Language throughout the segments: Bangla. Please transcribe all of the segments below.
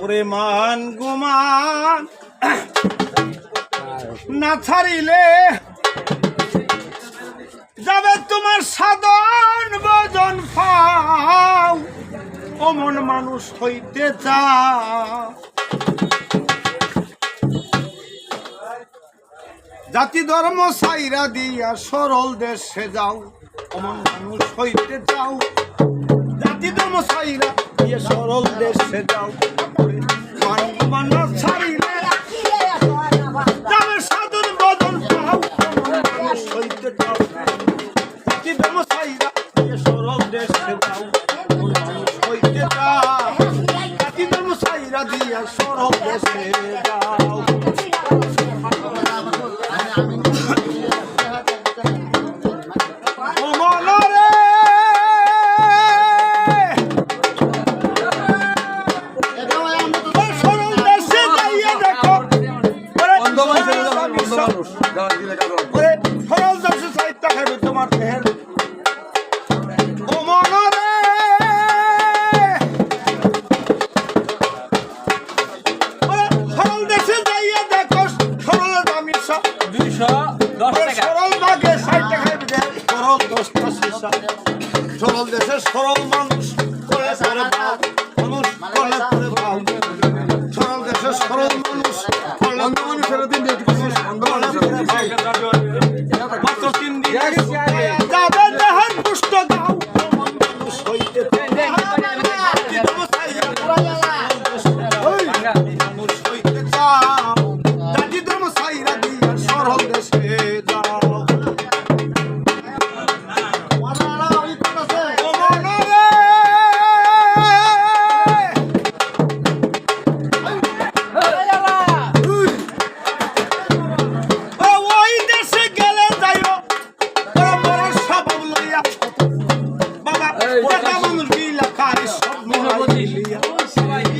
ওরে মান গুমান না ছাড়িলে যাবে তোমার সাধন ভজন পাও অমন মানুষ হইতে চাও জাতি ধর্ম সাইরা দিয়া সরল দেশে যাও অমন মানুষ হইতে চাও জাতি ধর্ম সাইরা দিয়ে সরল দেশে যাও মান ছাড়িলে যাবে সাধন ভজন পাও অমন মানুষ হইতে চাও জাতি ধর্ম সাইরা দিয়ে সরল দেশে যাও অমন মানুষ হইতে চাও জাতি ধর্ম সাইরা দিয়া সরল দেশে যাও সরল দেশে সরল মানুষ করে মানুষ করলে করে ভাও সরল দেশে সরল মানুষ মানুষের দিন মাত্র 3 দিন যাবে দেহের পুষ্ট দাও মানুষ হইতে মানুষ হইতে চাও জাতি ধর্ম সাইরা দিয়া সরল দেশে যাও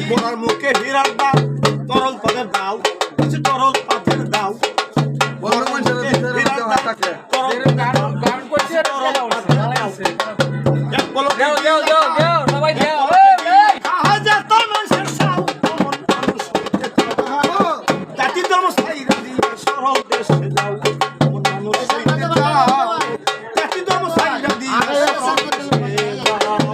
মোরার মুখে হীরার দাও তরল পাদের দাও কিছু তরল পাদের দাও বড় মানুষের হীরার দাও থাকে তরল গান করছে তরল আছে এক বলো দাও দাও দাও দাও সবাই দাও কাজা তো মানুষের সাও মন মানুষ জাতি ধর্ম সাইরা দিয়ে সরল দেশে যাও মন মানুষ হইতে যাও জাতি ধর্ম সাইরা দিয়ে সরল দেশে যাও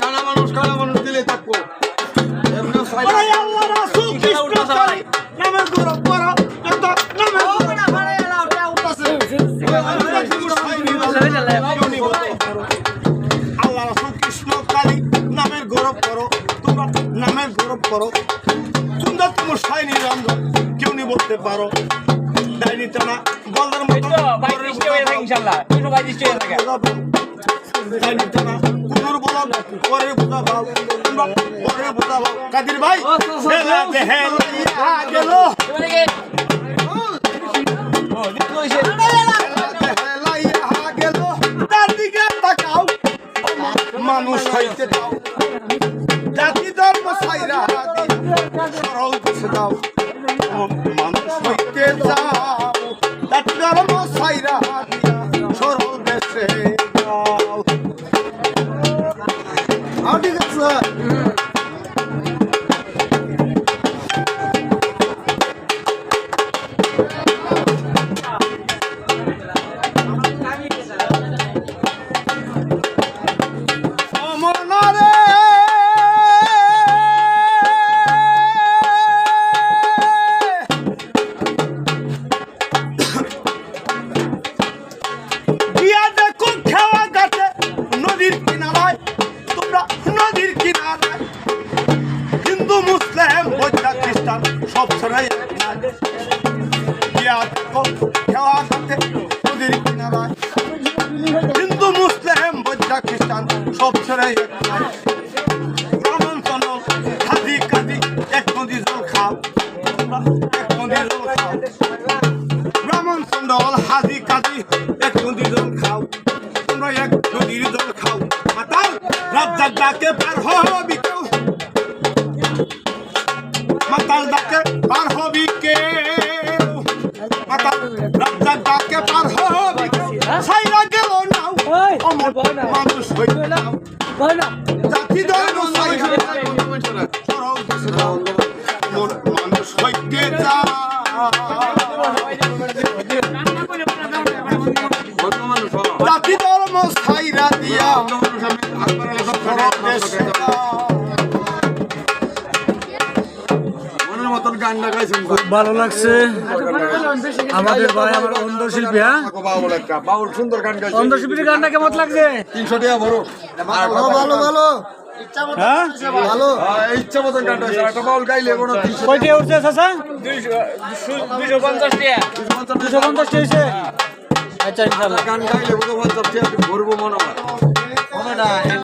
কানা মানুষ দিলে থাকবো আল্লাহ রাসূল কৃষ্ণ নামের গৌরব করো যত নামের আল্লাহ রাসূল কৃষ্ণ কালী নামের গৌরব করো তোমরা নামের গৌরব করো সুন্দর তোমার শাইনি রঞ্জন কেউ নি বলতে পারো ডাইনি টানা বলার মতো ইনশাআল্লাহ কোনো ভাই দিতে লাগে ডাইনি টানা কোনর বলা পরে বুঝা ভাও তোমরা পরে বুঝা ভাও কাদির ভাই হেলা হেলা গেল মানুষ হইতে দাও জাতি ধর্ম সাইরা সরল দেশে দাও মানুষ হইতে যাও জাতি ধর্ম সাইরা সরল দেশে যাও ঠিক আছে হিন্দু মুসলিম বৌদ্ধ খ্রিস্টান সব ছড়াই নদীর কিনারায় হিন্দু মুসলিম বৌদ্ধ খ্রিস্টান সব ছড়াই ব্রাহ্মণ চন্দ্র খাদি কাদি এক নদী জল খাও এক নদী জল খাও ব্রাহ্মণ চন্দ্র হাদি কাদি এক নদী জল খাও তোমরা এক নদীর জল খাও মাতাল রাজ্জাক ডাকে পার হবি কেউ মাতাল ডাকে পার হবি কে ডাকে পার হবে সাইরা গেল না অমর মানুষ হইতে না জাতি ধর্ম সাইরা চরম দেশে দাও মানুষ হইতে যা জাতি ধর্ম সাইরা দিয়া চরম দেশে দাও খুব ভালো লাগছে আমাদের ভাই আমার অন্ধ শিল্পী। হ্যাঁ বাউল সুন্দর গান গাইছে। অন্ধ শিল্পীর গানটা কেমন লাগছে? 300 টাকা বড় ভালো ভালো হ্যাঁ ভালো ইচ্ছা মতন গান গাইছে। একটা বাউল গাইলে কোনো 300 কয়টা উঠছে চাচা? 250 টাকা 250 হয়েছে। আচ্ছা ইনশাআল্লাহ গান গাইলে কোনো 50 টাকা ভরবো মনে হয়।